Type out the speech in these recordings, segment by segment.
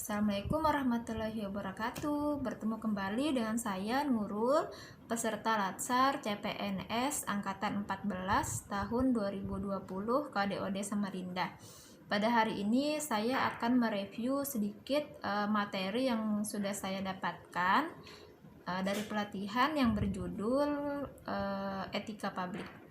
Assalamualaikum warahmatullahi wabarakatuh. Bertemu kembali dengan saya Nurul, peserta Latsar CPNS Angkatan 14 tahun 2020 KDOD Samarinda. Pada hari ini saya akan mereview sedikit materi yang sudah saya dapatkan dari pelatihan yang berjudul Etika Publik.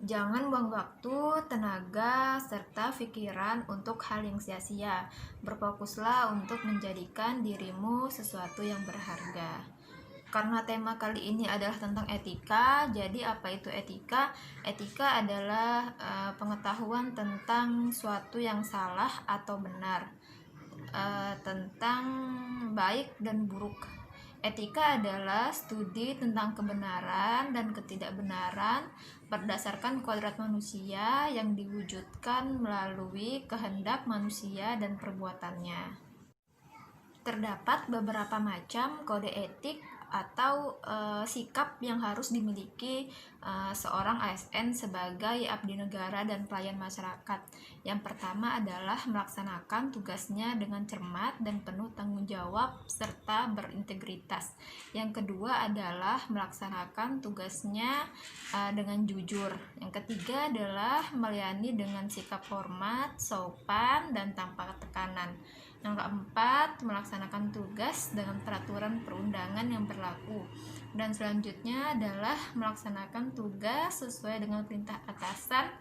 Jangan buang waktu, tenaga, serta pikiran untuk hal yang sia-sia. Berfokuslah untuk menjadikan dirimu sesuatu yang berharga. Karena tema kali ini adalah tentang etika, jadi apa itu etika? Etika adalah pengetahuan tentang suatu yang salah atau benar, tentang baik dan buruk. Etika adalah studi tentang kebenaran dan ketidakbenaran berdasarkan kodrat manusia yang diwujudkan melalui kehendak manusia dan perbuatannya. Terdapat beberapa macam kode etik atau sikap yang harus dimiliki seorang ASN sebagai abdi negara dan pelayan masyarakat. Yang pertama adalah melaksanakan tugasnya dengan cermat dan penuh tanggung jawab serta berintegritas. Yang kedua adalah melaksanakan tugasnya dengan jujur. Yang ketiga adalah melayani dengan sikap hormat, sopan, dan tanpa tekanan. Yang keempat, melaksanakan tugas dengan peraturan perundangan yang berlaku. Dan selanjutnya adalah melaksanakan tugas sesuai dengan perintah atasan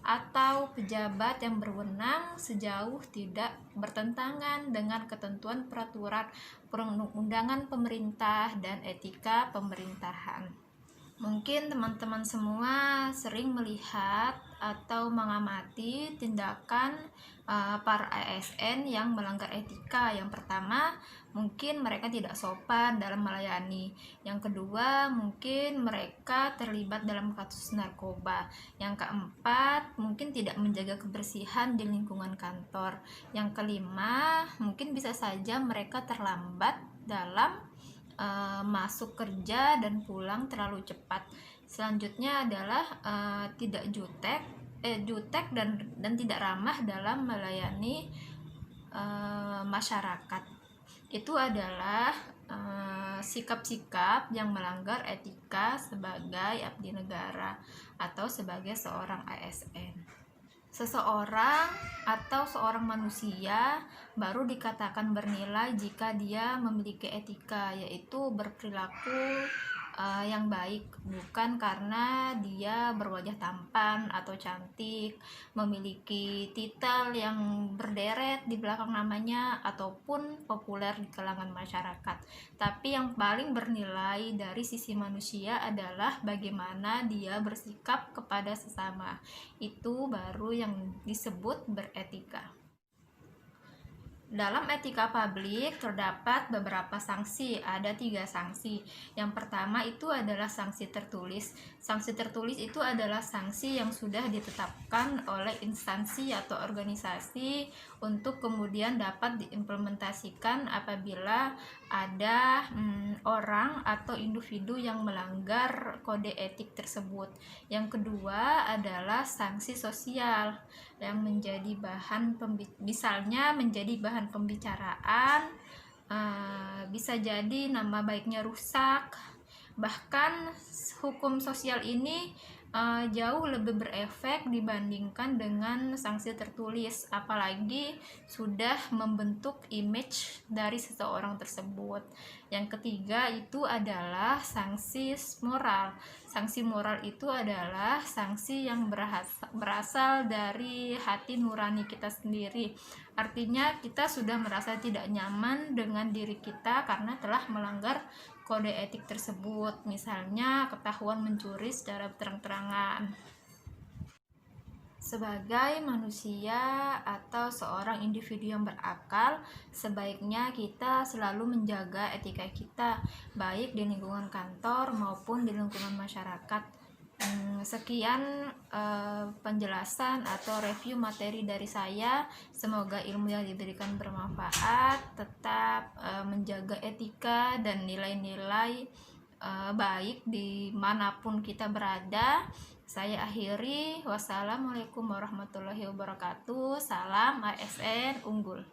atau pejabat yang berwenang sejauh tidak bertentangan dengan ketentuan peraturan perundangan pemerintah dan etika pemerintahan. Mungkin teman-teman semua sering melihat atau mengamati tindakan para ASN yang melanggar etika. Yang pertama, mungkin mereka tidak sopan dalam melayani. Yang kedua, mungkin mereka terlibat dalam kasus narkoba. Yang keempat, mungkin tidak menjaga kebersihan di lingkungan kantor. Yang kelima, mungkin bisa saja mereka terlambat dalam masuk kerja dan pulang terlalu cepat. Selanjutnya adalah tidak jutek dan tidak ramah dalam melayani masyarakat. Itu adalah sikap-sikap yang melanggar etika sebagai abdi negara atau sebagai seorang ASN. Seseorang atau seorang manusia baru dikatakan bernilai jika dia memiliki etika, yaitu berperilaku yang baik, bukan karena dia berwajah tampan atau cantik, memiliki titel yang berderet di belakang namanya, ataupun populer di kalangan masyarakat. Tapi yang paling bernilai dari sisi manusia adalah bagaimana dia bersikap kepada sesama. Itu baru yang disebut beretika. Dalam etika publik terdapat beberapa sanksi, ada 3 sanksi. Yang pertama itu adalah sanksi tertulis. Sanksi tertulis itu adalah sanksi yang sudah ditetapkan oleh instansi atau organisasi untuk kemudian dapat diimplementasikan apabila ada orang atau individu yang melanggar kode etik tersebut. Yang kedua adalah sanksi sosial yang menjadi misalnya menjadi bahan pembicaraan, bisa jadi nama baiknya rusak. Bahkan hukum sosial ini jauh lebih berefek dibandingkan dengan sanksi tertulis, apalagi sudah membentuk image dari seseorang tersebut. Yang ketiga itu adalah sanksi moral. Sanksi moral itu adalah sanksi yang berasal dari hati nurani kita sendiri. Artinya kita sudah merasa tidak nyaman dengan diri kita karena telah melanggar kode etik tersebut, misalnya ketahuan mencuri secara terang-terangan. Sebagai manusia atau seorang individu yang berakal, sebaiknya kita selalu menjaga etika kita, baik di lingkungan kantor maupun di lingkungan masyarakat. Sekian penjelasan atau review materi dari saya. Semoga ilmu yang diberikan bermanfaat. Tetap menjaga etika dan nilai-nilai baik dimanapun kita berada. Saya akhiri. Wassalamualaikum warahmatullahi wabarakatuh. Salam ASN unggul.